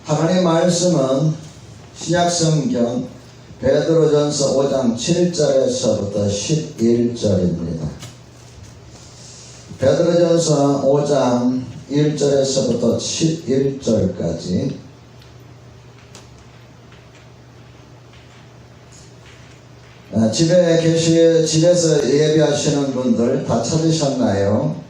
하나님의 말씀은 신약성경 베드로전서 5장 7절에서부터 11절입니다. 베드로전서 5장 1절에서부터 11절까지 집에서 예배하시는 분들 다 찾으셨나요?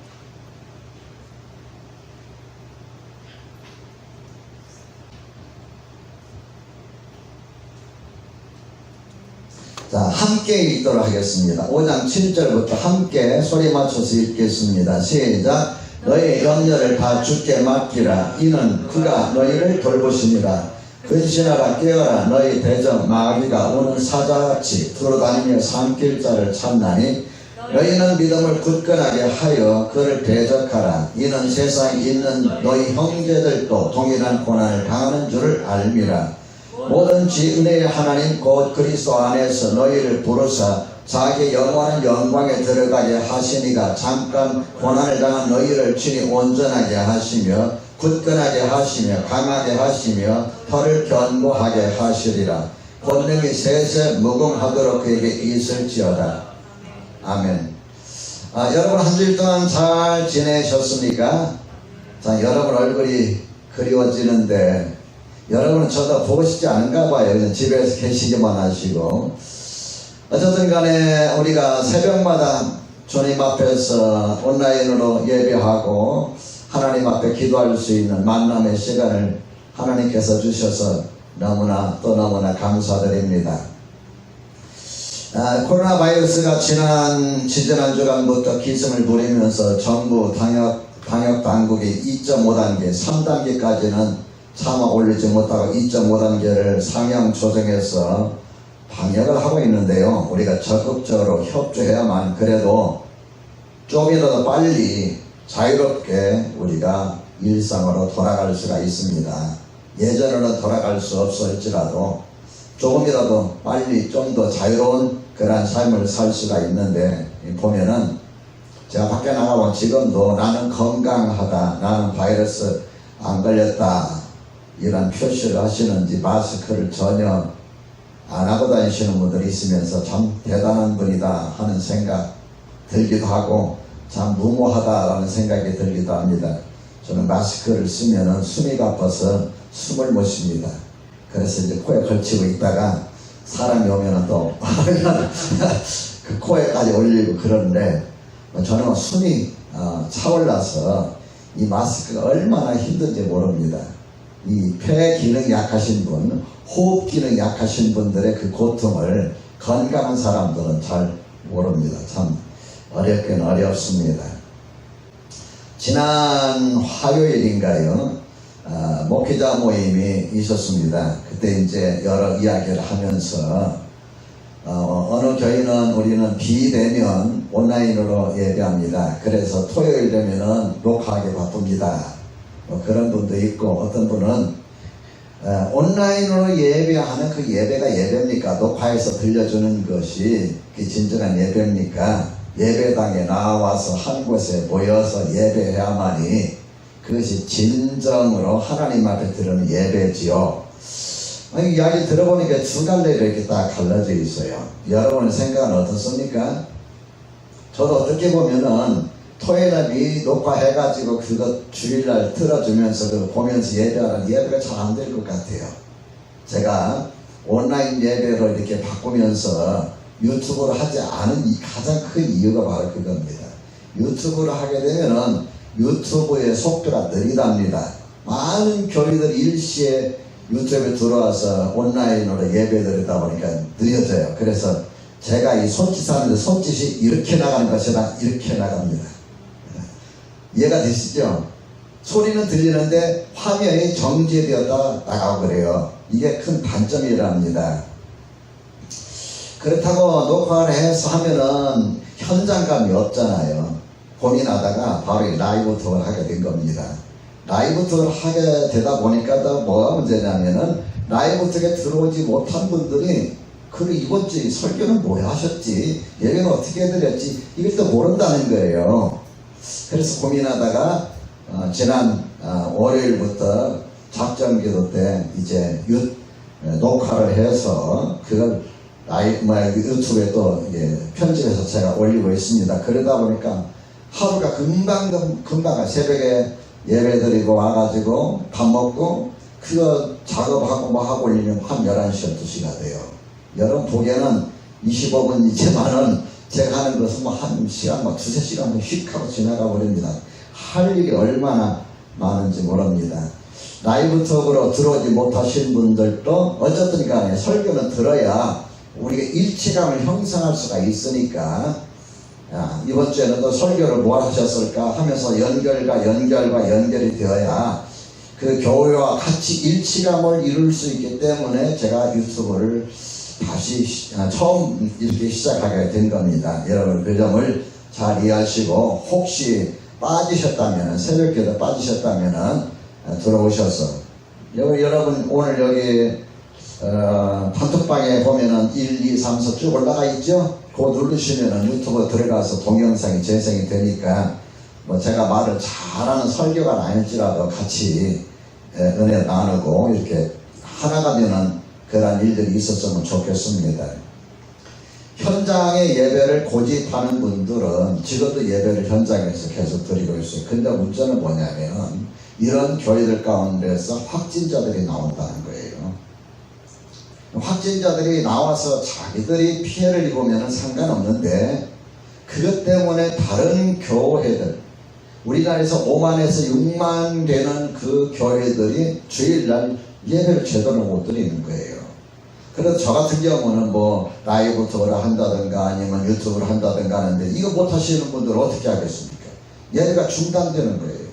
자, 함께 읽도록 하겠습니다. 5장 7절부터 함께 소리 맞춰서 읽겠습니다. 시작. 너희 염려를 다 주께 맡기라. 이는 그가 너희를 돌보시니라. 근신하라 깨어라. 너희 대적 마귀가 오는 사자같이 두루다니며 산길자를 찾나니 너희는 믿음을 굳건하게 하여 그를 대적하라. 이는 세상에 있는 너희 형제들도 동일한 고난을 당하는 줄을 알미라. 뭐든지 은혜의 하나님 곧 그리스도 안에서 너희를 부르사 자기의 영원한 영광에 들어가게 하시니가 잠깐 고난을 당한 너희를 친히 온전하게 하시며 굳건하게 하시며 강하게 하시며 혀를 견고하게 하시리라. 권능이 세세 무궁하도록 그에게 있을지어다. 아멘. 여러분 한 주일 동안 잘 지내셨습니까? 자, 여러분 얼굴이 그리워지는데 여러분은 저도 보고 싶지 않은가 봐요. 그냥 집에서 계시기만 하시고. 어쨌든 간에 우리가 새벽마다 주님 앞에서 온라인으로 예배하고 하나님 앞에 기도할 수 있는 만남의 시간을 하나님께서 주셔서 너무나 또 너무나 감사드립니다. 코로나 바이러스가 지난 주간부터 기승을 부리면서 정부 방역 당국이 2.5단계, 3단계까지는 차마 올리지 못하고 2.5단계를 상향 조정해서 방역을 하고 있는데요. 우리가 적극적으로 협조해야만 그래도 좀이라도 빨리 자유롭게 우리가 일상으로 돌아갈 수가 있습니다. 예전으로는 돌아갈 수 없을지라도 조금이라도 빨리 좀 더 자유로운 그런 삶을 살 수가 있는데, 보면은 제가 밖에 나가보면 지금도 나는 건강하다, 나는 바이러스 안 걸렸다 이런 표시를 하시는지 마스크를 전혀 안 하고 다니시는 분들이 있으면서 참 대단한 분이다 하는 생각 들기도 하고 참 무모하다라는 생각이 들기도 합니다. 저는 마스크를 쓰면은 숨이 가빠서 숨을 못 쉽니다. 그래서 이제 코에 걸치고 있다가 사람이 오면은 또 그 코에까지 올리고 그러는데 저는 숨이 차올라서 이 마스크가 얼마나 힘든지 모릅니다. 이 폐 기능이 약하신 분, 호흡 기능이 약하신 분들의 그 고통을 건강한 사람들은 잘 모릅니다. 참 어렵긴 어렵습니다. 지난 화요일인가요? 목회자 모임이 있었습니다. 그때 이제 여러 이야기를 하면서 어느 교회는 우리는 비대면 온라인으로 예배합니다. 그래서 토요일 되면은 녹화하기 바쁩니다. 그런 분도 있고, 어떤 분은 온라인으로 예배하는 그 예배가 예배입니까? 녹화해서 들려주는 것이 진정한 예배입니까? 예배당에 나와서 한 곳에 모여서 예배해야만이 그것이 진정으로 하나님 앞에 드리는 예배지요. 이야기 들어보니까 두 갈래로 이렇게 딱 갈라져 있어요. 여러분의 생각은 어떻습니까? 저도 어떻게 보면은 토요일날 녹화해가지고 그거 주일날 틀어주면서 그거 보면서 예배하는 예배가 잘 안 될 것 같아요. 제가 온라인 예배로 이렇게 바꾸면서 유튜브로 하지 않은 가장 큰 이유가 바로 그겁니다. 유튜브로 하게 되면은 유튜브의 속도가 느리답니다. 많은 교리들이 일시에 유튜브에 들어와서 온라인으로 예배드리다 보니까 느려져요. 그래서 제가 이 손짓 하는데 손짓이 이렇게 나가는 것이 아니라 이렇게 나갑니다. 이해가 되시죠? 소리는 들리는데 화면이 정지되었다 나가고 그래요. 이게 큰 단점이랍니다. 그렇다고 녹화를 해서 하면은 현장감이 없잖아요. 고민하다가 바로 라이브 톡을 하게 된 겁니다. 라이브 톡을 하게 되다 보니까 또 뭐가 문제냐면은 라이브 톡에 들어오지 못한 분들이 그리고 이번 주 설교는 뭐 하셨지? 예배는 어떻게 해드렸지? 이걸 또 모른다는 거예요. 그래서 고민하다가 지난 월요일부터 작전기도 때 이제 녹화를 해서 그걸 유튜브에 또 편집해서 제가 올리고 있습니다. 그러다 보니까 하루가 금방 새벽에 예배 드리고 와가지고 밥 먹고 그거 작업하고 뭐 하고 올리면 한 11시, 12시가 돼요. 여러분 보기에는 25분이지만은 제가 하는 것은 뭐 한 시간, 뭐 두세 시간 휙 하고 지나가 버립니다. 할 일이 얼마나 많은지 모릅니다. 라이브톡으로 들어오지 못하신 분들도 어쨌든 간에 설교는 들어야 우리가 일체감을 형성할 수가 있으니까 이번 주에는 또 설교를 뭘 하셨을까 하면서 연결과 연결이 되어야 그 교회와 같이 일치감을 이룰 수 있기 때문에 제가 유튜브를 다시 처음 이렇게 시작하게 된 겁니다. 여러분 그 점을 잘 이해하시고 혹시 빠지셨다면 새벽기도 빠지셨다면 들어오셔서 여러분 오늘 여기 단톡방에 보면은 1, 2, 3, 4 쭉 올라가 있죠? 그거 누르시면은 유튜브 들어가서 동영상이 재생이 되니까 뭐 제가 말을 잘하는 설교가 아닐지라도 같이 은혜 나누고 이렇게 하나가 되는 그런 일들이 있었으면 좋겠습니다. 현장의 예배를 고집하는 분들은 지금도 예배를 현장에서 계속 드리고 있어요. 근데 문제는 뭐냐면 이런 교회들 가운데서 확진자들이 나온다는 거예요. 확진자들이 나와서 자기들이 피해를 입으면 상관없는데 그것 때문에 다른 교회들 우리나라에서 5만에서 6만 되는 그 교회들이 주일날 예배를 제대로 못 드리는 거예요. 그래서 저 같은 경우는 뭐 라이브톡을 한다든가 아니면 유튜브를 한다든가 하는데 이거 못 하시는 분들은 어떻게 하겠습니까? 예배가 중단되는 거예요.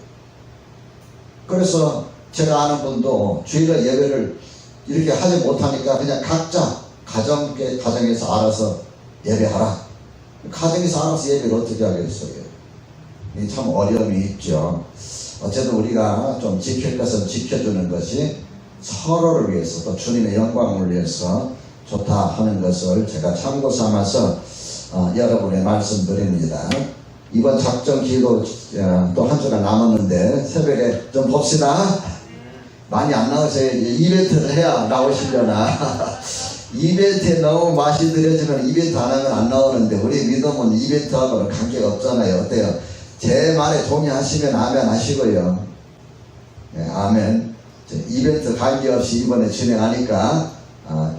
그래서 제가 아는 분도 주일날 예배를 이렇게 하지 못하니까 그냥 각자 가정에서 알아서 예배하라. 가정에서 알아서 예배를 어떻게 하겠어요? 참 어려움이 있죠. 어쨌든 우리가 좀 지킬 것은 지켜주는 것이 서로를 위해서 또 주님의 영광을 위해서 좋다 하는 것을 제가 참고 삼아서 여러분의 말씀드립니다. 이번 작전 기도 또 한 주가 남았는데 새벽에 좀 봅시다. 많이 안 나오세요. 이벤트를 해야 나오시려나. 이벤트에 너무 맛이 들여지면 이벤트 안 하면 안 나오는데 우리 믿음은 이벤트하고는 관계가 없잖아요. 어때요? 제 말에 동의하시면 아멘 하시고요. 네, 아멘. 이벤트 관계없이 이번에 진행하니까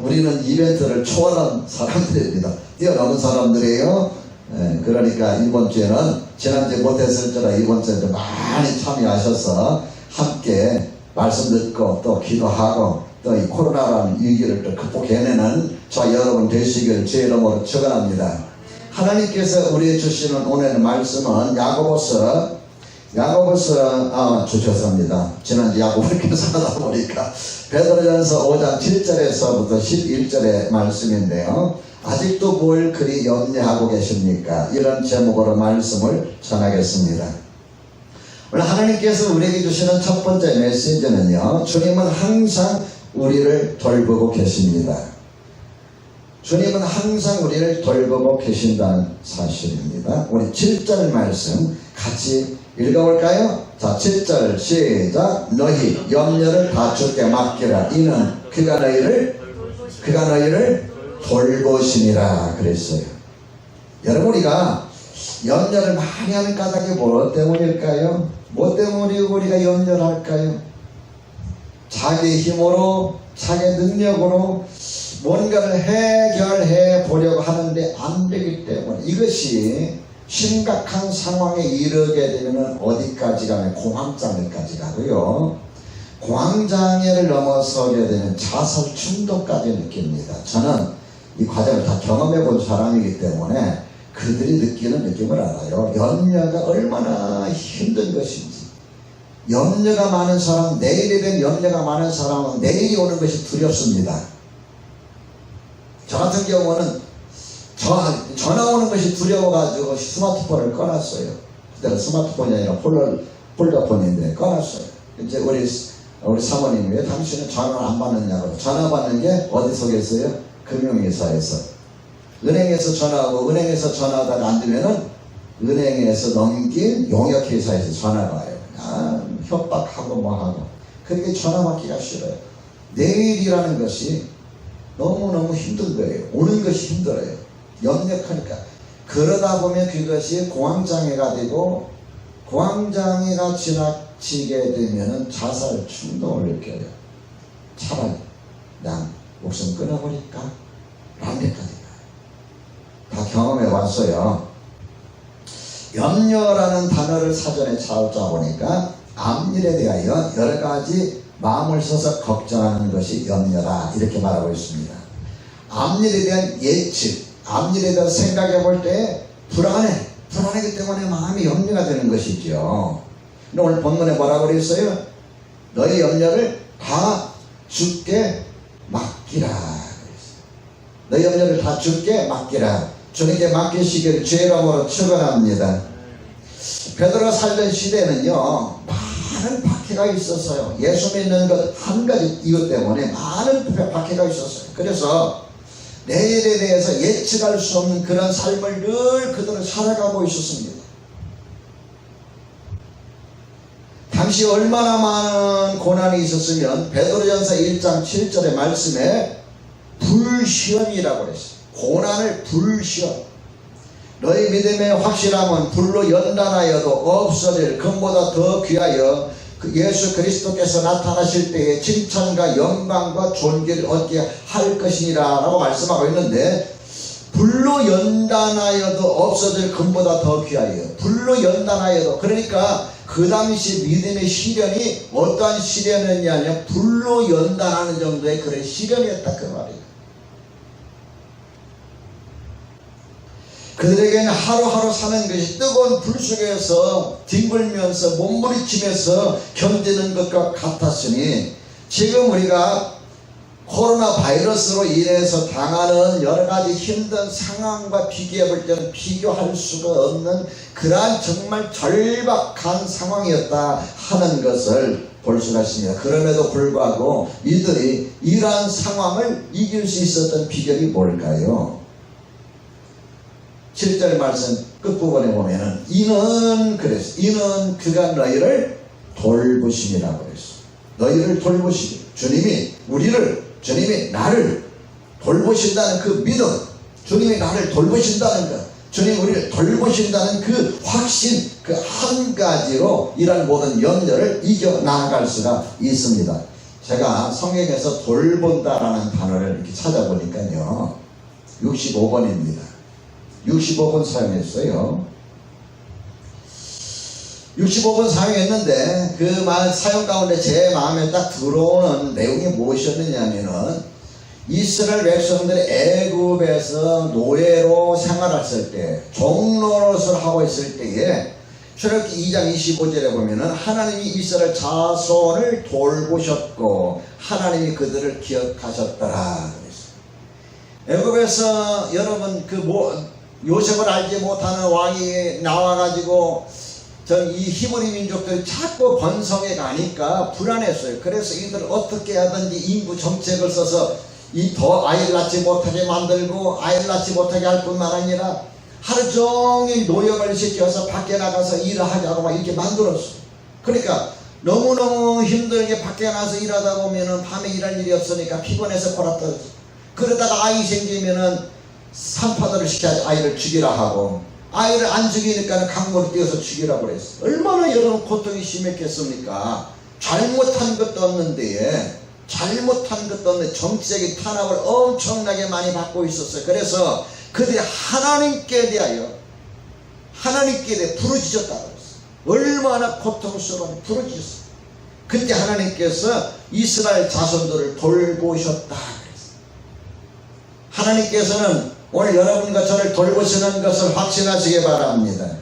우리는 이벤트를 초월한 사람들입니다. 뛰어넘은 사람들이에요. 네, 그러니까 이번 주에는 지난주에 못했을지라 이번 주에도 많이 참여하셔서 함께 말씀 듣고 또 기도하고 또 이 코로나라는 위기를 또 극복해내는 저 여러분 되시길 주의 이름으로 축원합니다. 하나님께서 우리에게 주시는 오늘의 말씀은 야고보서 주셨습니다. 지난주 야고보를 계속 하다 보니까 베드로전서 5장 7절에서부터 11절의 말씀인데요. 아직도 뭘 그리 염려하고 계십니까? 이런 제목으로 말씀을 전하겠습니다. 오늘 하나님께서 우리에게 주시는 첫 번째 메시지는요. 주님은 항상 우리를 돌보고 계십니다. 주님은 항상 우리를 돌보고 계신다는 사실입니다. 우리 7절 말씀 같이 읽어볼까요? 자, 7절 시작. 너희 염려를 다 주께 맡기라. 이는 그가 너희를 돌보시니라 그랬어요. 여러분 우리가 염려를 많이 하는 까닭이 뭐 때문일까요? 뭐 때문에 우리가 염려를 할까요? 자기 힘으로 자기 능력으로 뭔가를 해결해 보려고 하는데 안 되기 때문에 이것이 심각한 상황에 이르게 되면 어디까지 가면 공황장애까지 가고요. 공황장애를 넘어서게 되면 자살 충동까지 느낍니다. 저는 이 과정을 다 경험해 본 사람이기 때문에 그들이 느끼는 느낌을 알아요. 염려가 얼마나 힘든 것인지. 염려가 많은 사람, 내일에 대한 염려가 많은 사람은 내일이 오는 것이 두렵습니다. 저 같은 경우는 전화 오는 것이 두려워가지고 스마트폰을 꺼놨어요. 그때는 스마트폰이 아니라 폴더폰인데 꺼놨어요. 이제 우리 사모님이 왜 당신은 전화를 안 받느냐고. 전화 받는 게 어디서 계세요? 금융회사에서. 은행에서 전화하고 은행에서 전화하다가 안 되면은 은행에서 넘긴 용역회사에서 전화가 와요. 협박하고 뭐하고. 그렇게 전화 받기가 싫어요. 내일이라는 것이 너무너무 힘든 거예요. 오는 것이 힘들어요. 염려하니까. 그러다 보면 그것이 공황장애가 되고, 공황장애가 지나치게 되면 자살 충동을 느껴요. 차라리 난 목숨 끊어버릴까? 라는 데까지 다 경험해 봤어요. 염려라는 단어를 사전에 찾아보니까 앞일에 대하여 여러 가지 마음을 써서 걱정하는 것이 염려다, 이렇게 말하고 있습니다. 앞일에 대한 예측, 앞일에 대한 생각해 볼 때 불안하기 때문에 마음이 염려가 되는 것이죠. 근데 오늘 본문에 뭐라고 그랬어요? 너의 염려를 다 주께 맡기라 그랬어요. 너의 염려를 다 주께 맡기라. 주님께 맡기시기를 주의 이름으로 축원합니다. 베드로가 살던 시대는요, 많은 박해가 있었어요. 예수 믿는 것 한 가지 이것 때문에 많은 박해가 있었어요. 그래서 내일에 대해서 예측할 수 없는 그런 삶을 늘 그들은 살아가고 있었습니다. 당시 얼마나 많은 고난이 있었으면 베드로전서 1장 7절의 말씀에 불시험이라고 그랬어요. 고난을 불시험. 너희 믿음의 확실함은 불로 연단하여도 없어질 금보다 더 귀하여 예수 그리스도께서 나타나실 때에 칭찬과 영광과 존귀를 얻게 할 것이니라 라고 말씀하고 있는데, 불로 연단하여도 없어질 금보다 더 귀하여. 불로 연단하여도, 그러니까 그 당시 믿음의 시련이 어떠한 시련이었냐면 불로 연단하는 정도의 그런 시련이었다, 그 말이에요. 그들에게는 하루하루 사는 것이 뜨거운 불 속에서 뒹굴면서 몸부림치면서 견디는 것과 같았으니, 지금 우리가 코로나 바이러스로 인해서 당하는 여러 가지 힘든 상황과 비교해 볼 때는 비교할 수가 없는 그러한 정말 절박한 상황이었다 하는 것을 볼 수가 있습니다. 그럼에도 불구하고 이들이 이러한 상황을 이길 수 있었던 비결이 뭘까요? 7절 말씀 끝부분에 보면은 이는 그랬어. 이는 그가 너희를 돌보심이라고 그랬어. 너희를 돌보시기. 주님이 나를 돌보신다는 그 믿음, 주님이 나를 돌보신다는 것, 주님이 우리를 돌보신다는 그 확신, 그 한 가지로 이런 모든 염려를 이겨나갈 수가 있습니다. 제가 성경에서 돌본다라는 단어를 이렇게 찾아보니까요, 65번입니다. 65번 사용했어요. 65번 사용했는데 그 말 사용 가운데 제 마음에 딱 들어오는 내용이 무엇이었느냐면은, 이스라엘 백성들이 애굽에서 노예로 생활했을 때, 종노릇을 하고 있을 때에 출애굽기 2장 25절에 보면은 하나님이 이스라엘 자손을 돌보셨고 하나님이 그들을 기억하셨더라. 애굽에서 여러분 요셉을 알지 못하는 왕이 나와가지고 이 히브리 민족들이 자꾸 번성해 가니까 불안했어요. 그래서 이들을 어떻게 하든지 인구 정책을 써서 더 아이를 낳지 못하게 만들고, 아이를 낳지 못하게 할 뿐만 아니라 하루 종일 노역을 시켜서 밖에 나가서 일을 하자고 막 이렇게 만들었어요. 그러니까 너무너무 힘들게 밖에 나가서 일하다 보면은 밤에 일할 일이 없으니까 피곤해서 골아 떨어져. 그러다가 아이 생기면은 산파도를 시켜서 아이를 죽이라 하고, 아이를 안 죽이니까 강물을 띄워서 죽이라고 그랬어. 얼마나 여러분 고통이 심했겠습니까? 잘못한 것도 없는데 정치적인 탄압을 엄청나게 많이 받고 있었어요. 그래서 그들이 하나님께 대하여 부르짖었다고 그랬어요. 얼마나 고통스러운지 부르짖었어요. 그때 하나님께서 이스라엘 자손들을 돌보셨다 그랬어요. 하나님께서는 오늘 여러분과 저를 돌보시는 것을 확신하시기 바랍니다.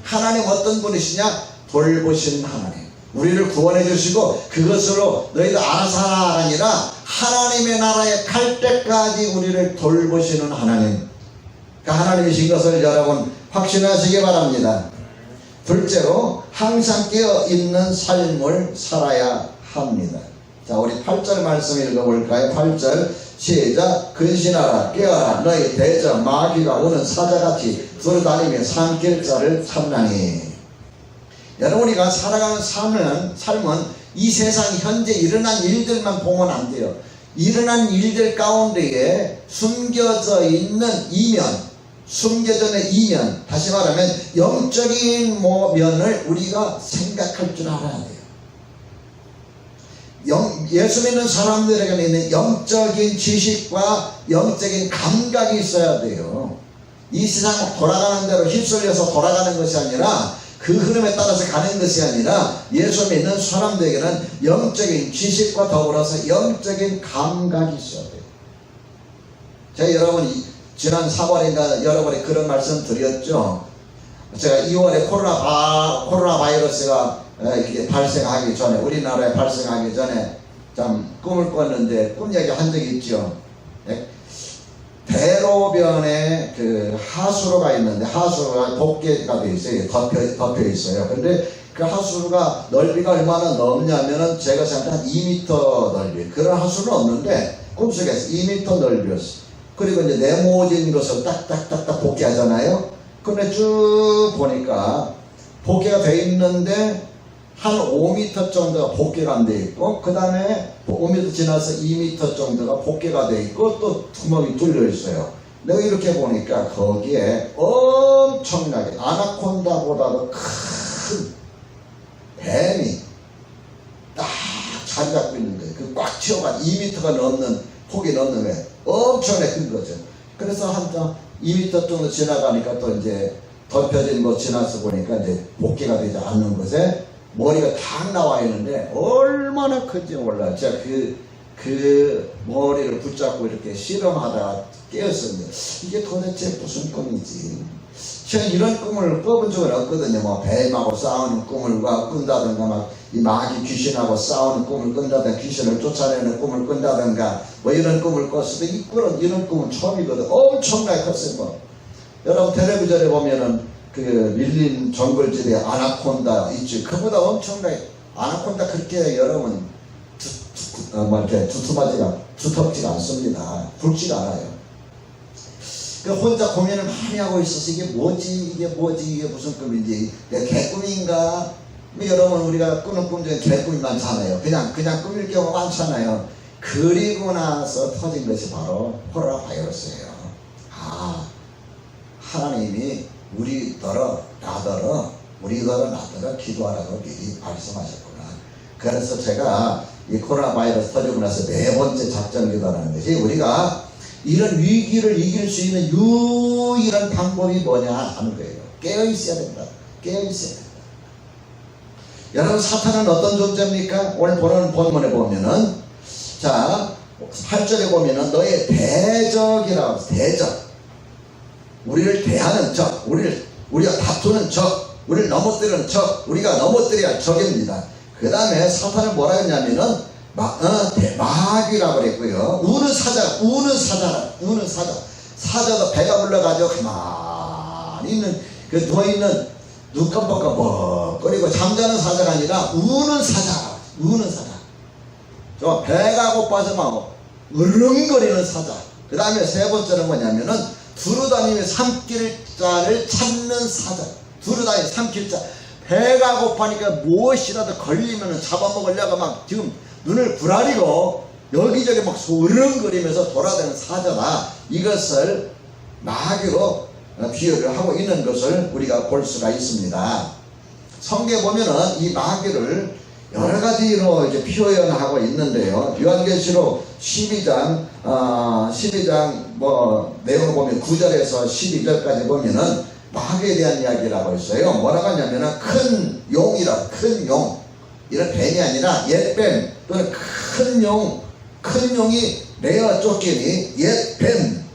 하나님 어떤 분이시냐? 돌보시는 하나님. 우리를 구원해 주시고 그것으로 너희도 알아서 하라 아니라 하나님의 나라에 갈 때까지 우리를 돌보시는 하나님, 그 하나님이신 것을 여러분 확신하시기 바랍니다. 둘째로 항상 깨어있는 삶을 살아야 합니다. 자, 우리 8절 말씀 읽어볼까요? 8절 시작. 근신하라 깨어라 너희 대저 마귀가 오는 사자같이 돌아다니며 산길자를 찾나니. 여러분, 우리가 살아가는 삶은 이 세상 현재 일어난 일들만 보면 안 돼요. 일어난 일들 가운데에 숨겨져 있는 이면, 숨겨져 있는 이면, 다시 말하면 영적인 면을 우리가 생각할 줄 알아야 돼요. 예수 믿는 사람들에게는 있는 영적인 지식과 영적인 감각이 있어야 돼요. 이 세상 돌아가는 대로 휩쓸려서 돌아가는 것이 아니라, 그 흐름에 따라서 가는 것이 아니라, 예수 믿는 사람들에게는 영적인 지식과 더불어서 영적인 감각이 있어야 돼요. 제가 여러분이 지난 4월인가 여러분이 그런 말씀 드렸죠. 제가 2월에 코로나 바이러스가 이렇게 발생하기 전에, 우리나라에 발생하기 전에 참 꿈을 꿨는데, 꿈 얘기 한 적이 있죠. 대로변에 그 하수로가 있는데, 하수로가 복개가 되어 있어요. 덮여 있어요. 근데 그 하수로가 넓이가 얼마나 넓냐면은, 제가 생각한 2m 넓이. 그런 하수는 없는데, 꿈속에서 2m 넓이였어요. 그리고 이제 네모진 것을 딱딱딱딱 복개하잖아요. 근데 쭉 보니까 복개가 되어 있는데, 한 5m 정도가 복개가 안 되어 있고, 그 다음에 5m 지나서 2m 정도가 복개가 되어 있고, 또 구멍이 뚫려 있어요. 내가 이렇게 보니까 거기에 엄청나게 아나콘다보다도 큰 뱀이 딱 자리 잡고 있는 거예요. 그 꽉 튀어가 2m가 넘는, 폭이 넘는 거예요. 엄청나게 큰 거죠. 그래서 한 2m 정도 지나가니까 또 이제 덮여진 거 지나서 보니까 이제 복개가 되지 않는 것에 머리가 탁 나와 있는데, 얼마나 큰지 몰라요. 제가 그 머리를 붙잡고 이렇게 실험하다가 깨었습니다. 이게 도대체 무슨 꿈이지? 제가 이런 꿈을 꿔본 적은 없거든요. 뭐 뱀하고 싸우는 꿈을 꾼다든가, 막 이 마귀 귀신하고 싸우는 꿈을 꾼다든가, 귀신을 쫓아내는 꿈을 꾼다든가, 뭐 이런 꿈을 꿨을 때, 이런 꿈은 처음이거든. 엄청나게 컸어요. 뭐 여러분 텔레비전에 보면은 그 밀린 정글집에 아나콘다 있지. 그보다 엄청나게, 아나콘다 그렇게 여러분 이렇게 두텁지가 않습니다. 굵지가 않아요. 그 혼자 고민을 많이 하고 있어서, 이게 뭐지, 이게 무슨 꿈인지, 개꿈인가? 뭐 여러분, 우리가 꾸는 꿈 중에 개꿈이 많잖아요. 그냥 꿈일 경우가 많잖아요. 그리고 나서 터진 것이 바로 코로나 바이러스예요. 하나님이 우리더러 나더러 기도하라고 미리 말씀하셨구나. 그래서 제가 이 코로나 바이러스 터지고 나서 네 번째 작전 기도라는 것이, 우리가 이런 위기를 이길 수 있는 유일한 방법이 뭐냐 하는 거예요. 깨어있어야 된다. 깨어있어야 된다. 여러분, 사탄은 어떤 존재입니까? 오늘 보는 본문에 보면은, 자 8절에 보면은 너의 대적이라고 해서, 대적, 우리를 대하는 적, 우리가 다투는 적, 우리를 넘어뜨리는 적, 우리가 넘어뜨려야 할 적입니다. 그 다음에 사탄을 뭐라 했냐면은 마귀라고 그랬고요. 우는 사자. 사자도 배가 불러가지고 가만히 있는, 그 누워있는, 눈 깜빡깜빡 거리고 잠자는 사자가 아니라 우는 사자. 저 배가 고파서 막 으릉거리는 사자. 그 다음에 세 번째는 뭐냐면은 두루다니며 삼킬자를 찾는 사자. 두루다니며 삼킬자. 배가 고파니까 무엇이라도 걸리면 잡아먹으려고 막 지금 눈을 부라리고 여기저기 막 으릉거리면서 돌아다니는 사자다. 이것을 마귀로 비유를 하고 있는 것을 우리가 볼 수가 있습니다. 성경에 보면은 이 마귀를 여러 가지로 이제 표현하고 있는데요. 요한계시록 12장 뭐 내용을 보면 9절에서 12절까지 보면은 마귀에 대한 이야기라고 했어요. 뭐라고 하냐면은 큰 용이라, 큰 용. 이런 뱀이 아니라 옛뱀 또는 큰 용이 내어 쫓기니 옛뱀,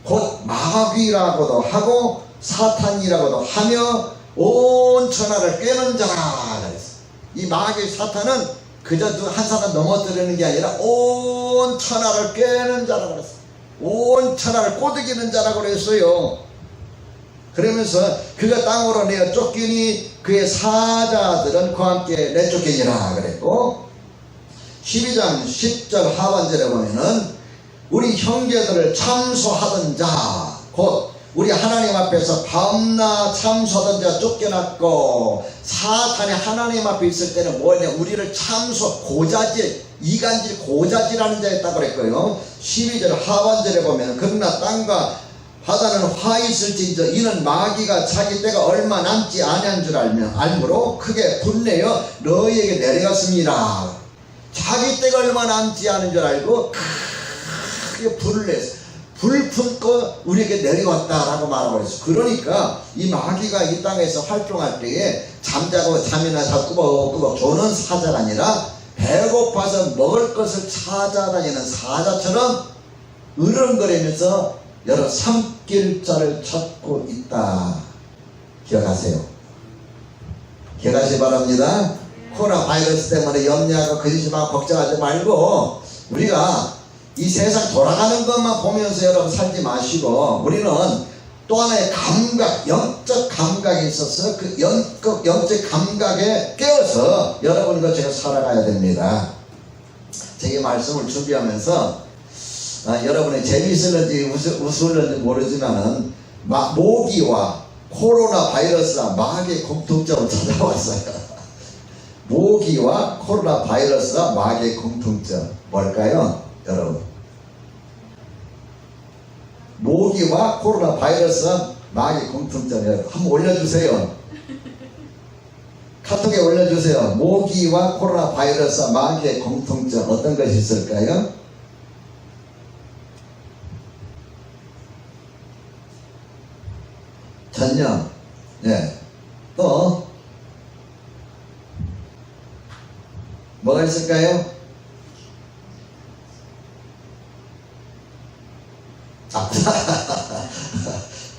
곧 마귀라고도 하고 사탄이라고도 하며 온 천하를 꿰는 자라 그랬어. 이 마귀 사탄은 그저 한 사람 넘어뜨리는 게 아니라 온 천하를 꿰는 자라 그랬어. 온 천하를 꼬드기는 자라고 그랬어요. 그러면서 그가 땅으로 내어 쫓기니 그의 사자들은 그와 함께 내쫓기니라 그랬고, 12장 10절 하반절에 보면은 우리 형제들을 참소하던 자, 곧 우리 하나님 앞에서 밤낮 참소하던 자 쫓겨났고, 사탄이 하나님 앞에 있을 때는 뭐냐, 우리를 고자질, 이간질, 고자질하는 자였다고 그랬고요. 12절 하반절에 보면 그러나 땅과 바다는 화 있을진저 이는 마귀가 자기 때가 얼마 남지 아니한 줄 알므로 크게 분내어 너희에게 내려갔습니다. 자기 때가 얼마 남지 않은 줄 알고 크게 불을 냈어. 불 품고 우리에게 내려왔다라고 말하고 있어요. 그러니까 이 마귀가 이 땅에서 활동할 때에 잠자고 잠이나 자고 꾸벅꾸벅 조는 사자가 아니라 배고파서 먹을 것을 찾아다니는 사자처럼 으름거리면서 여러 삼킬자를 찾고 있다. 기억하세요. 기억하시기 바랍니다. 코로나 바이러스 때문에 염려하고 거짓말하고 걱정하지 말고 우리가 이 세상 돌아가는 것만 보면서 여러분 살지 마시고, 우리는 또 하나의 감각, 영적 감각이 있어서 그 영적 감각에 깨어서 여러분과 제가 살아가야 됩니다. 제가 말씀을 준비하면서 여러분이 재미있을는지 웃을는지 모르지만은 모기와 코로나 바이러스와 마귀의 공통점을 찾아왔어요. 모기와 코로나 바이러스와 마귀의 공통점 뭘까요? 여러분, 모기와 코로나 바이러스와 마귀의 공통점 여러분 한번 올려주세요. 카톡에 올려주세요. 모기와 코로나 바이러스와 마귀의 공통점 어떤 것이 있을까요? 전염, 네. 또 뭐가 있을까요?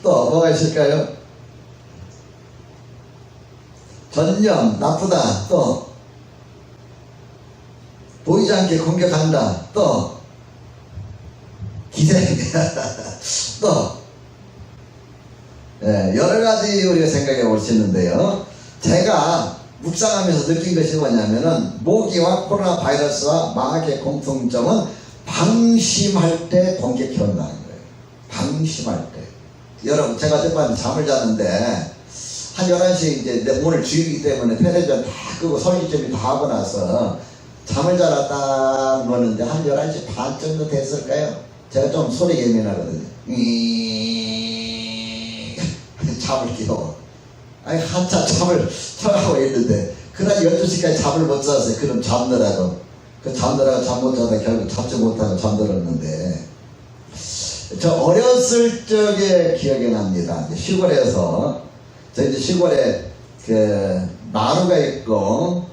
또 뭐가 있을까요? 전염, 나쁘다. 또 보이지 않게 공격한다. 또 기생. 또 여러가지 우리가 생각해 볼 수 있는데요, 제가 묵상하면서 느낀 것이 뭐냐면은 모기와 코로나 바이러스와 마귀의 공통점은 방심할 때 공격해 온다는 거예요. 방심할 때. 여러분, 제가 어젯밤 잠을 잤는데 한 11시에 이제 오늘 주일이기 때문에 텔레비전 다 끄고 설기점이 다 하고 나서 잠을 자라 딱 누웠는데 한 11시 반 정도 됐을까요? 제가 좀 소리 예민하거든요. 잠을 깨워. 아니, 한참 잠을 청하고 있는데 그날 12시까지 잠을 못 잤어요. 그럼 잠들라고. 잠들다가 잠 못 자다 결국 잡지 못하고 잠들었는데, 저 어렸을 적에 기억이 납니다. 시골에서, 저 이제 시골에 그 마루가 있고,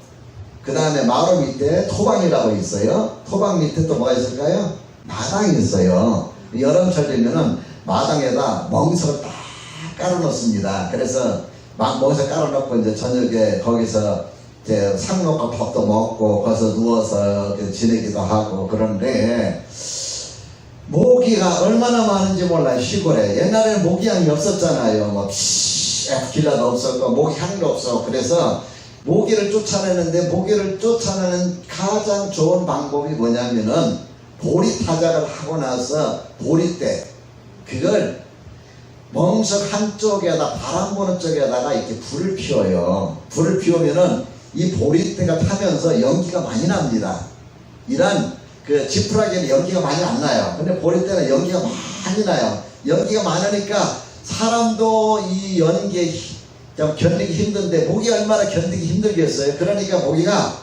그 다음에 마루 밑에 토방이라고 있어요. 토방 밑에 또 뭐가 있을까요? 마당이 있어요. 여름철 되면은 마당에다 멍석을 딱 깔아놓습니다. 그래서 멍석 깔아놓고 이제 저녁에 거기서 이제 상록과 밥도 먹고 거기서 누워서 지내기도 하고 그런데, 모기가 얼마나 많은지 몰라요. 시골에 옛날에는 모기향이 없었잖아요. 뭐 길라도 없었고 모기향도 없어. 그래서 모기를 쫓아내는데, 모기를 쫓아내는 가장 좋은 방법이 뭐냐면은 보리 타작을 하고 나서 보리때 그걸 멍석 한쪽에다, 바람 부는 쪽에다가 이렇게 불을 피워요. 불을 피우면은 이 보리대가 타면서 연기가 많이 납니다. 이런 그 지푸라기에는 연기가 많이 안 나요. 근데 보리대는 연기가 많이 나요. 연기가 많으니까 사람도 이 연기에 좀 견디기 힘든데 모기가 얼마나 견디기 힘들겠어요. 그러니까 모기가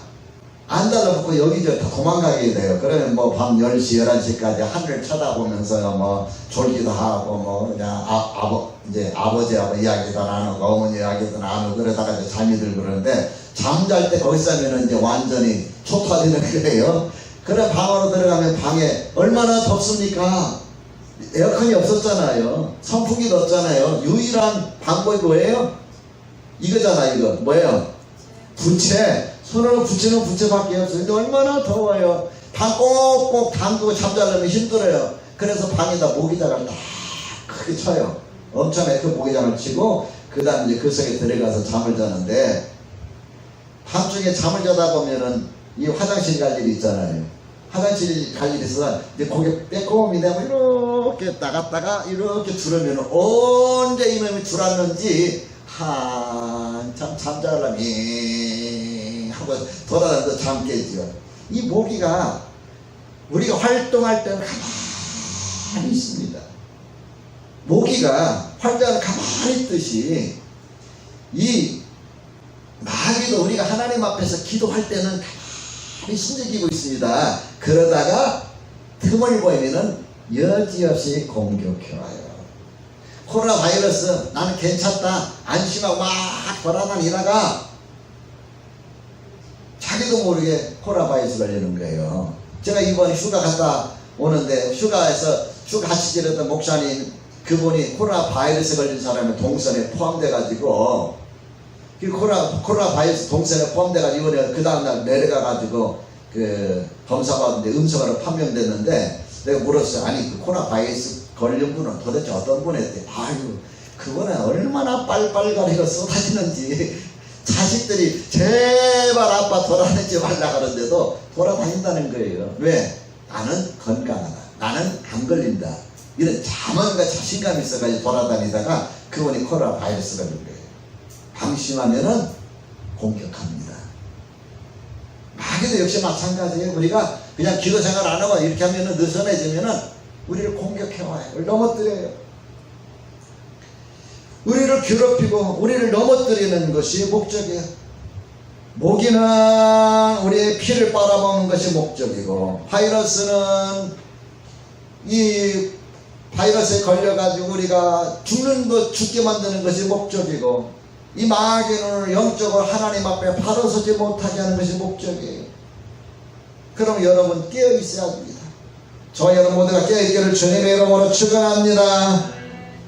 안 달라붙고 여기저기 다 도망가게 돼요. 그러면 뭐 밤 10시, 11시까지 하늘을 쳐다보면서 뭐 졸기도 하고, 뭐 그냥 이제 아버지하고 이야기도 나누고 어머니 이야기도 나누고 그러다가 이제 잠이 들고 그러는데, 잠잘 때 거기서 하면은 이제 완전히 초토화되는 거예요. 그래 방으로 들어가면 방에 얼마나 덥습니까? 에어컨이 없었잖아요. 선풍기도 없잖아요. 유일한 방법이 뭐예요? 이거잖아. 이거 뭐예요? 부채. 손으로 붙이는 부채밖에 없어요. 근데 얼마나 더워요. 방 꼭꼭 담그고 잠자려면 힘들어요. 그래서 방에다 모기장을 딱 크게 쳐요. 엄청나게 그 모기장을 치고 그 다음에 이제 그 속에 들어가서 잠을 자는데, 밤중에 잠을 자다 보면은 이 화장실 갈 일이 있잖아요. 화장실 갈 일이 있어서 이제 고개 빼꼼히 되면 이렇게 나갔다가 이렇게 들으면 언제 이놈이 들었는지 한참 잠자려면 하고 돌아다니면서 잠 깨지요. 이 모기가 우리가 활동할 때는 가만히 있습니다. 모기가 활동을 가만히 있듯이 이 마귀도 우리가 하나님 앞에서 기도할 때는 가만히 숨기고 있습니다. 그러다가 틈을 보이면은 여지없이 공격해와요. 코로나 바이러스 나는 괜찮다 안심하고 막 돌아다니다가 자기도 모르게 코로나 바이러스 걸리는 거예요. 제가 이번에 휴가 갔다 오는데 휴가에서 휴가 같이 지냈던 목사님 그분이 코로나 바이러스 걸린 사람의 동선에 포함돼 가지고 그 코로나 바이러스 동선에 포함돼 가지고 이번에 그 다음날 내려가 가지고 그 검사 받는데 음성으로 판명됐는데 내가 물었어요. 아니 그 코로나 바이러스 걸린 분은 도대체 어떤 분이었대? 아유 그거는 얼마나 빨빨거리고 쏟아지는지 자식들이 제발 아빠 돌아다니지 말라 그러는데도 돌아다닌다는 거예요. 왜? 나는 건강하다. 나는 안 걸린다. 이런 자만과 자신감이 있어가지고 돌아다니다가 그분이 코로나 바이러스 걸린 거예요. 방심하면은 공격합니다. 마귀도 역시 마찬가지예요. 우리가 그냥 기도 생활 안 하고 이렇게 하면은 느슨해지면은 우리를 공격해와요. 넘어뜨려요. 우리를 괴롭히고 우리를 넘어뜨리는 것이 목적이에요. 모기는 우리의 피를 빨아먹는 것이 목적이고 바이러스는 이 바이러스에 걸려가지고 우리가 죽게 만드는 것이 목적이고 이 마귀는 영적으로 하나님 앞에 바로 서지 못하게 하는 것이 목적이에요. 그럼 여러분 깨어 있어야 합니다. 저 여러분 모두가 깨어있기를 주님의 이름으로 축원합니다.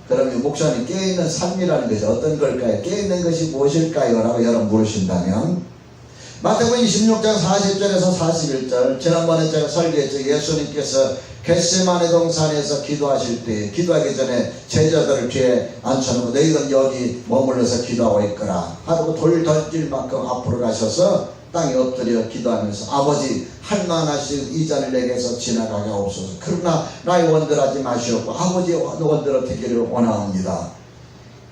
그럼 목사님 깨어있는 삶이라는 것이 어떤 걸까요? 깨어있는 것이 무엇일까요? 라고 여러분 물으신다면 마태복음 26장 40절에서 41절 지난번에 제가 설교했죠. 예수님께서 겟세마네 동산에서 기도하실 때 기도하기 전에 제자들을 뒤에 앉혀놓고 너희는 여기 머물러서 기도하고 있거라 하고 돌 던질 만큼 앞으로 가셔서 땅에 엎드려 기도하면서 아버지 할만하신 이 잔을 내게서 지나가게 없소서. 그러나 나의 원대하지 마시옵고 아버지의 원대로 되기를 원하옵니다.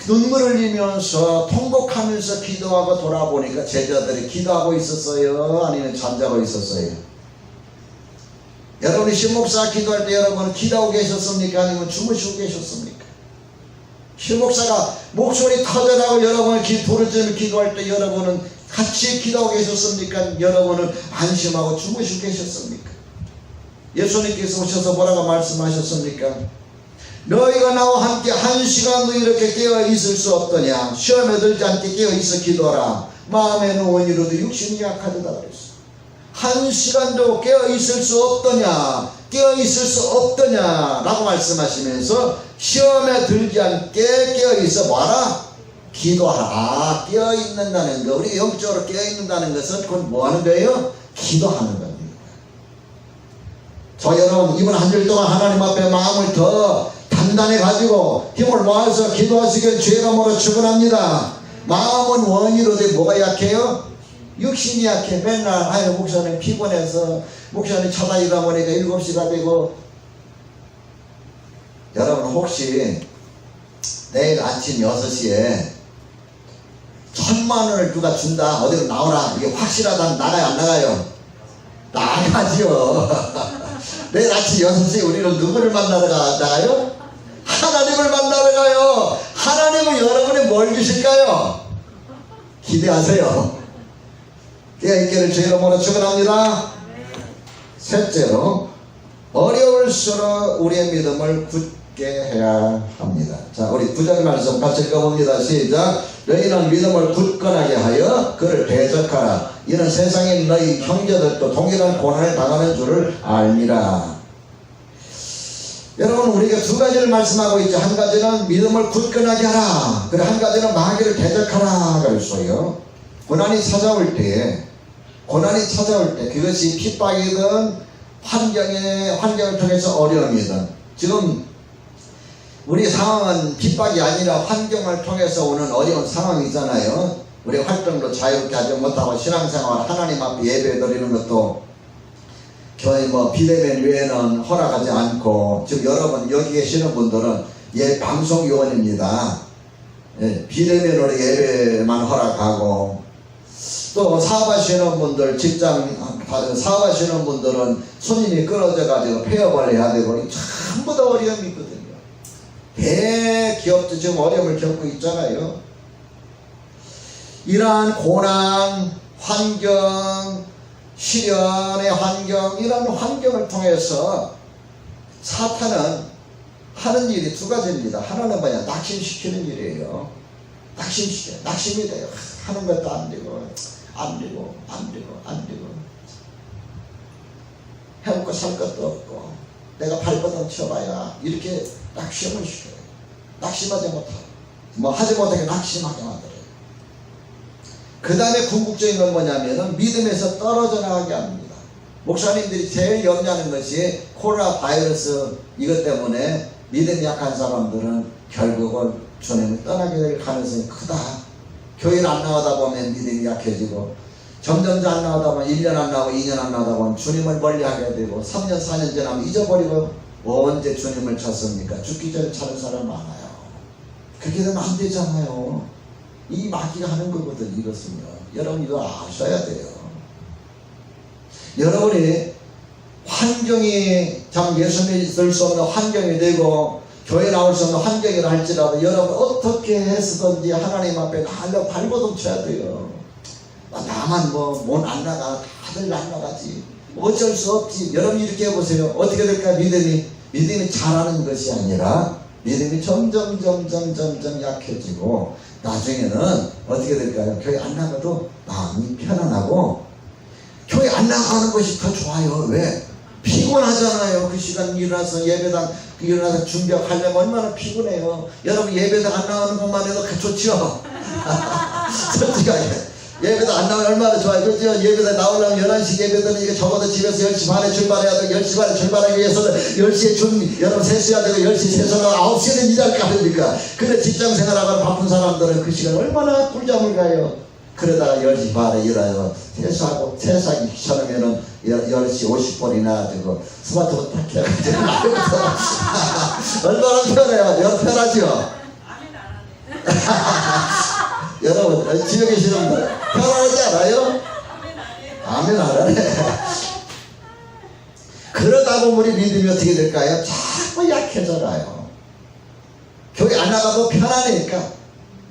눈물을 흘리면서 통곡하면서 기도하고 돌아보니까 제자들이 기도하고 있었어요? 아니면 잠자고 있었어요? 여러분이 신목사 기도할 때 여러분은 기도하고 계셨습니까? 아니면 주무시고 계셨습니까? 신목사가 목소리 터져나고 여러분을 부르짖으며 기도할 때 여러분은 같이 기도하고 계셨습니까? 여러분은 안심하고 주무시고 계셨습니까? 예수님께서 오셔서 뭐라고 말씀하셨습니까? 너희가 나와 함께 한 시간도 이렇게 깨어 있을 수 없더냐? 시험에 들지 않게 깨어 있어 기도하라. 마음의 원이로도 육신이 약하도다 그랬어. 한 시간도 깨어 있을 수 없더냐? 깨어 있을 수 없더냐? 라고 말씀하시면서 시험에 들지 않게 깨어 있어 봐라. 기도하라. 깨어 있는다는 거. 우리 영적으로 깨어 있는다는 것은 그건 뭐 하는 거예요? 기도하는 겁니다. 저 여러분 이번 한 주 동안 하나님 앞에 마음을 더 단단히 가지고 힘을 모아서 기도하시길 주의 이름으로 축원합니다. 마음은 원이로되 뭐가 약해요? 육신이 약해. 맨날 아유 목사님 피곤해서 목사님 찾아이다 보니까 7시가 되고. 여러분 혹시 내일 아침 6시에 1000만 원을 누가 준다 어디로 나오라 이게 확실하다면 나가요 안 나가요? 나가죠. 내일 아침 6시에 우리는 누구를 만나러 나가요? 하나님을 만나러 가요. 하나님은 여러분이 뭘 주실까요? 기대하세요. 깨어있기를 주의 이름으로 축원합니다. 셋째로 어려울수록 우리의 믿음을 굳게 해야 합니다. 자, 우리 9절 말씀 같이 읽어봅니다. 시작. 너희는 믿음을 굳건하게 하여 그를 대적하라. 이는 세상에 너희 형제들도 동일한 고난을 당하는 줄을 알미라. 여러분 우리가 두 가지를 말씀하고 있죠. 한 가지는 믿음을 굳건하게 하라. 그리고 한 가지는 마귀를 대적하라 그랬어요. 고난이 찾아올 때 그것이 핍박이든 환경을 통해서 어려움이든 지금 우리 상황은 핍박이 아니라 환경을 통해서 오는 어려운 상황이잖아요. 우리 활동도 자유롭게 하지 못하고 신앙생활 하나님 앞에 예배 드리는 것도 교회 비대면 외에는 허락하지 않고, 지금 여러분 여기 계시는 분들은 방송 요원입니다. 비대면으로 예배만 허락하고, 또 사업하시는 분들, 직장 사업하시는 분들은 손님이 끊어져 가지고 폐업을 해야 되고, 전부 다 어려움이 있거든요. 대기업도 지금 어려움을 겪고 있잖아요. 이러한 고난, 환경, 시련의 환경, 이런 환경을 통해서 사탄은 하는 일이 두 가지입니다. 하나는 뭐냐? 낙심시키는 일이에요. 낙심이 돼요. 하는 것도 안 되고 해먹고 살 것도 없고, 내가 발버둥 쳐봐야 이렇게 낙심을 시켜요. 낙심하지 못하고, 하지 못하게 낙심하게 만들어요. 그 다음에 궁극적인 건 뭐냐면은 믿음에서 떨어져 나가게 합니다. 목사님들이 제일 염려하는 것이 코로나 바이러스 이것 때문에 믿음이 약한 사람들은 결국은 주님을 떠나게 될 가능성이 크다. 교회를 안 나가다 보면 믿음이 약해지고, 점점 안 나가다 보면 1년 안 나가고 2년 안 나가다 보면 주님을 멀리하게 되고, 3년 4년 지나면 잊어버리고, 언제 주님을 찾습니까? 죽기 전에 찾은 사람 많아요. 그렇게 되면 안 되잖아요. 이 마귀가 하는 거거든. 이것은요, 여러분 이거 아셔야 돼요. 여러분이 환경이 참 예수 믿을 수 없는 환경이 되고 교회 나올 수 없는 환경이라 할지라도, 여러분 어떻게 해서든지 하나님 앞에 나가려고 발버둥 쳐야 돼요. 나만 못 안 나가, 다들 안 나가지, 어쩔 수 없지. 여러분 이렇게 해보세요. 어떻게 될까? 믿음이 잘하는 것이 아니라 믿음이 점점 약해지고, 나중에는 어떻게 될까요? 교회 안 나가도 마음이 편안하고, 교회 안 나가는 것이 더 좋아요. 왜? 피곤하잖아요. 그 시간 일어나서 예배당 일어나서 준비하려면 얼마나 피곤해요. 여러분 예배당 안 나가는 것만 해도 좋죠. 솔직하게 예배당 안 나오면 얼마나 좋아요. 그죠? 예배당 나오려면 11시 예배당은 이게 적어도 집에서 10시 반에 출발해야 되고, 10시 반에 출발하기 위해서는 10시에 여러분 세수해야 되고, 10시 세수하고 9시에는 일할 거 아닙니까? 근데 직장 생활하고 바쁜 사람들은 그 시간 얼마나 꿀잠을 가요. 그러다가 10시 반에 일어나서 세수하기 귀찮으면은 10시 50분이나 되고 스마트폰 딱 켜가지고 얼마나 편해요. 편하죠? 여러분 집에 계시는 분들 편하지 않아요? 아멘 안 하네. 그러다 보면 우리 믿음이 어떻게 될까요? 자꾸 약해져가요. 교회 안 나가도 편하니까.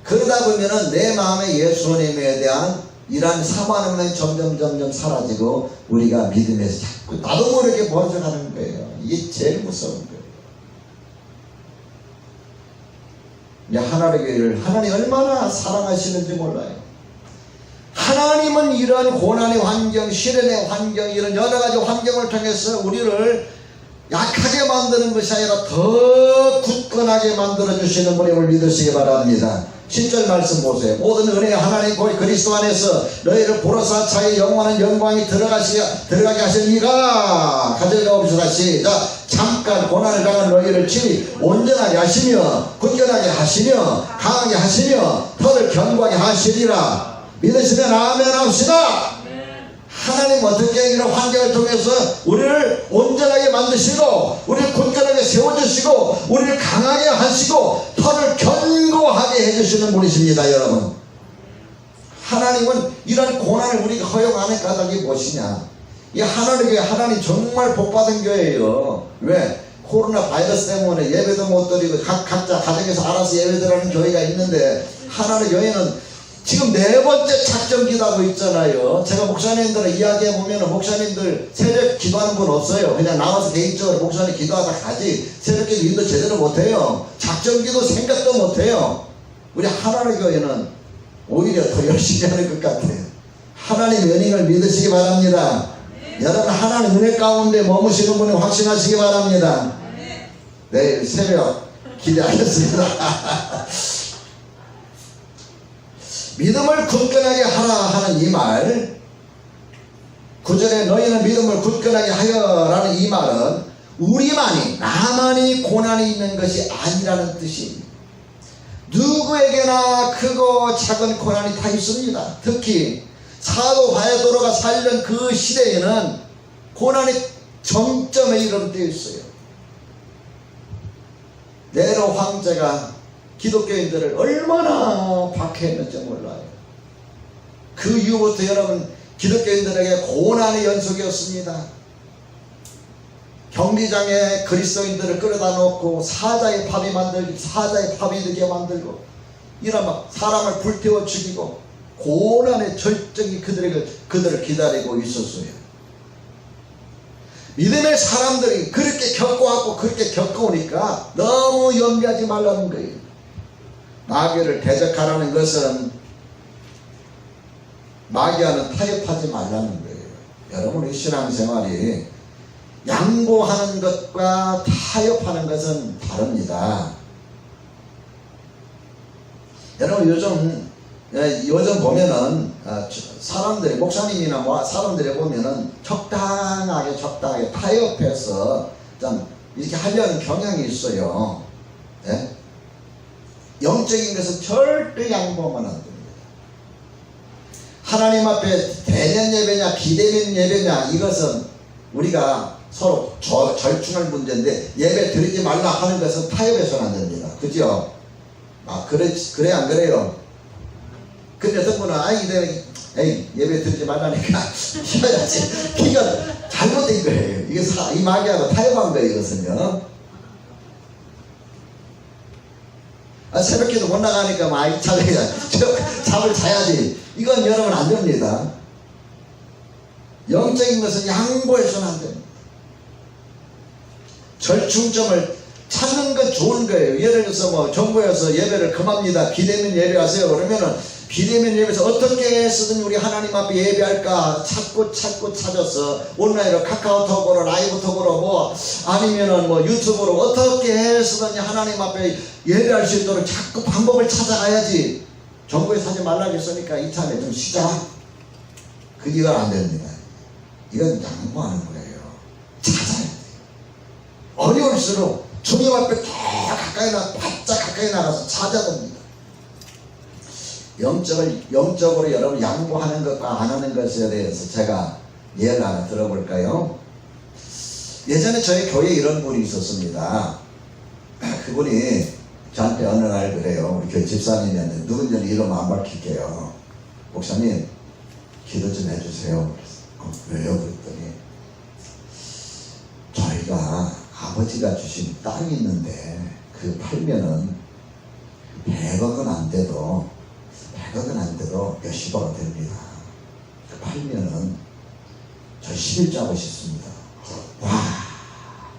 그러다 보면은 내 마음에 예수님에 대한 이러한 사모하는 점점 사라지고, 우리가 믿음에서 자꾸 나도 모르게 멀어져가는 거예요. 이게 제일 무서운 거예요. 이제 하나님의 교회를 하나님 얼마나 사랑하시는지 몰라요. 하나님은 이런 고난의 환경, 시련의 환경, 이런 여러 가지 환경을 통해서 우리를 약하게 만드는 것이 아니라 더 굳건하게 만들어 주시는 분임을 믿으시기 바랍니다. 7절 말씀 보세요. 모든 은혜의 하나님 곧 그리스도 안에서 너희를 보로사 자기 영원한 영광이 들어가게 하실 이가 가져가 옵시다. 시작. 잠깐 고난을 당한 너희를 친히 온전하게 하시며 굳건하게 하시며 강하게 하시며 털을 견고하게 하시리라. 믿으시면 아멘 합시다. 하나님 어떻게 이런 환경을 통해서 우리를 온전하게 만드시고, 우리를 굳건하게 세워주시고, 우리를 강하게 하시고, 털을 견고하게 해주시는 분이십니다. 여러분, 하나님은 이런 고난을 우리가 허용하는 까닭이 무엇이냐? 이 하나님 정말 복받은 교회예요. 왜? 코로나 바이러스 때문에 예배도 못 드리고 각자 가정에서 알아서 예배드리는 교회가 있는데, 하나님의 교회는 지금 4번째 작정기도하고 있잖아요. 제가 목사님들을 이야기해보면 목사님들 새벽 기도하는 분 없어요. 그냥 나와서 개인적으로 목사님 기도하다 가지, 새벽 기도 제대로 못해요. 작정기도 생각도 못해요. 우리 하나님의 교회는 오히려 더 열심히 하는 것 같아요. 하나님의 은혜를 믿으시기 바랍니다. 여러분 하나님 은혜 가운데 머무시는 분이 확신하시기 바랍니다. 내일 새벽 기대하겠습니다. 믿음을 굳건하게 하라 하는 이 말, 9절에 너희는 믿음을 굳건하게 하여라는 이 말은 나만이 고난이 있는 것이 아니라는 뜻입니다. 누구에게나 크고 작은 고난이 다 있습니다. 특히 사도 바에도로가 살던 그 시대에는 고난이 정점에 이르되어 있어요. 네로 황제가 기독교인들을 얼마나 박해했는지 몰라요. 그 이후부터 여러분 기독교인들에게 고난의 연속이었습니다. 경비장에 그리스도인들을 끌어다 놓고 사자의 팝이 되게 만들고 이러면 사람을 불태워 죽이고 고난의 절정이 그들을 기다리고 있었어요. 믿음의 사람들이 그렇게 겪어왔고 그렇게 겪어오니까 너무 염려하지 말라는 거예요. 마귀를 대적하라는 것은 마귀와는 타협하지 말라는 거예요. 여러분의 신앙생활이 양보하는 것과 타협하는 것은 다릅니다. 여러분 요즘 보면은 사람들이 목사님이나 사람들이 보면은 적당하게 타협해서 좀 이렇게 하려는 경향이 있어요. 네? 영적인 것은 절대 양보하면 안 됩니다. 하나님 앞에 대면 예배냐 비대면 예배냐 이것은 우리가 서로 절충할 문제인데 예배 드리지 말라 하는 것은 타협해서는 안 됩니다. 그죠? 그래 안 그래요? 근데 어떤 분은 예배 드리지 말라니까 쉬어야지. 이건 잘못된 거예요. 이게 이 마귀하고 타협한 거예요. 이것은요. 새벽기도 못 나가니까 잠을 자야지. 이건 여러분 안 됩니다. 영적인 것은 양보해서는 안 됩니다. 절충점을 찾는 건 좋은 거예요. 예를 들어서 정부에서 예배를 금합니다. 비대면 예배하세요. 그러면은 비대면 예배에서 어떻게 해서든 우리 하나님 앞에 예배할까 찾아서 온라인으로 카카오톡으로 라이브톡으로 아니면은 유튜브로 어떻게 해서든 하나님 앞에 예배할 수 있도록 자꾸 방법을 찾아가야지. 정부에서 하지 말라고 했으니까 이참에 좀 쉬자. 이건 안 됩니다. 이건 양보하는 거예요. 찾아야 돼요. 어려울수록 주님 앞에 더 바짝 가까이 나가서 찾아야 됩니다. 영적으로 여러분 양보하는 것과 안 하는 것에 대해서 제가 예를 하나 들어볼까요? 예전에 저희 교회에 이런 분이 있었습니다. 그분이 저한테 어느 날 그래요. 우리 교회 집사님이었는데 누군지는 이름 안 밝힐게요. 목사님 기도 좀 해주세요. 왜요? 그랬더니 저희가 아버지가 주신 땅이 있는데 그 팔면은 100억은 안 돼도 몇십억은 됩니다. 그 팔면은 저희 11조 하고 싶습니다. 와,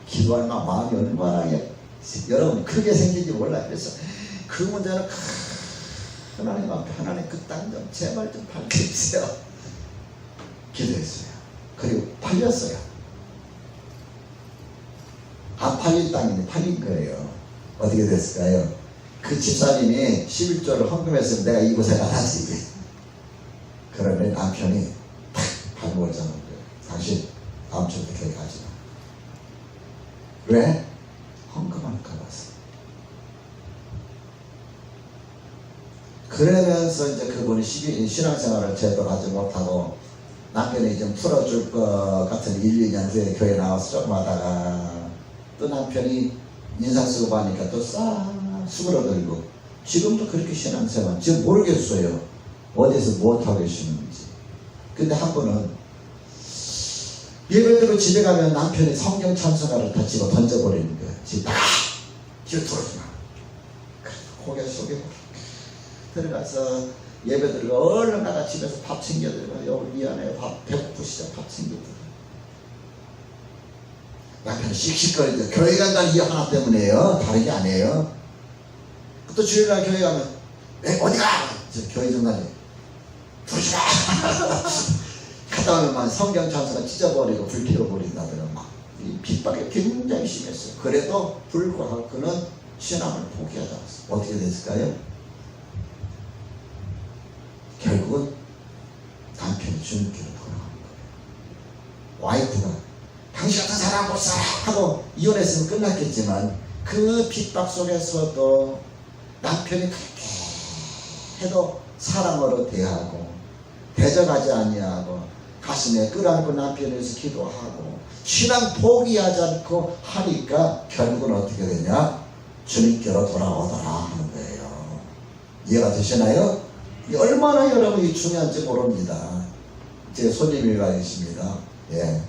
기도할 마음이 얼마나 여러분 크게 생긴지 몰라요. 그래서 그 문제는 하나님 앞에 하나님 그 땅 좀 제발 좀 팔려주세요. 기도했어요. 그리고 팔렸어요. 안 팔린 땅인데 팔린 거예요. 어떻게 됐을까요? 그 집사님이 11조를 헌금했으면 내가 이 고생 안 하지. 그러면 남편이 탁 발목을 잡는 거예요. 당신 다음 주부터 교회 가지 마. 왜? 헌금할까 봐서. 그러면서 이제 그분이 신앙생활을 제대로 하지 못하고 남편이 좀 풀어줄 것 같은 1, 2년 후에 교회 나와서 조금 하다가 또 남편이 인상 쓰고 하니까 또 싹 수그러들고 지금도 그렇게 신앙생활 지금 모르겠어요. 어디서 무엇하고 계시는지. 근데 한 번은 예배드리고 집에 가면 남편이 성경 찬송가를 다 집어 던져버리는 거예요. 집에 나가! 뒤로 들어오지 마. 고개 속에 들어가서 예배드리고 얼른 나가 집에서 밥 챙겨드리고 여기 미안해요. 밥 배고프시죠? 밥 챙겨드리고 남편은 씩씩거리죠. 교회 간다는 이 하나 때문에요. 다른 게 아니에요. 또 주일날 교회 가면 어디가? 교회 중간에 부르지 마! 갔다 오면 성경 찬송가 찢어버리고 불태워버린다더라. 막 핍박이 굉장히 심했어요. 그래도 불구하고 그는 신앙을 포기하지 않았어요. 어떻게 됐을까요? 결국은 남편이 주님께로 돌아간 거예요. 와이프가 당신 같은 사람 못 살아 하고 이혼했으면 끝났겠지만 그 핍박 속에서도 남편이 그렇게 해도 사랑으로 대하고 대적하지 아니하고 가슴에 끌어안고 남편에 대해서 기도하고 신앙 포기하지 않고 하니까 결국은 어떻게 되냐? 주님께로 돌아오더라 하는 거예요. 이해가 되시나요? 얼마나 여러분이 중요한지 모릅니다. 제 손님이 와 있습니다. 예.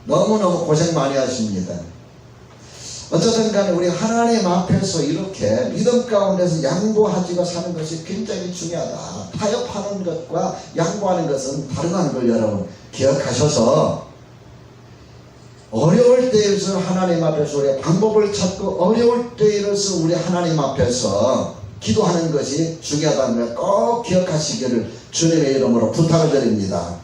너무너무 고생 많이 하십니다. 어쨌든 간에 우리 하나님 앞에서 이렇게 믿음 가운데서 양보하지고 사는 것이 굉장히 중요하다. 타협하는 것과 양보하는 것은 다르다는 걸 여러분 기억하셔서 어려울 때에서 하나님 앞에서 우리가 방법을 찾고 어려울 때에서 우리 하나님 앞에서 기도하는 것이 중요하다는 걸 꼭 기억하시기를 주님의 이름으로 부탁을 드립니다.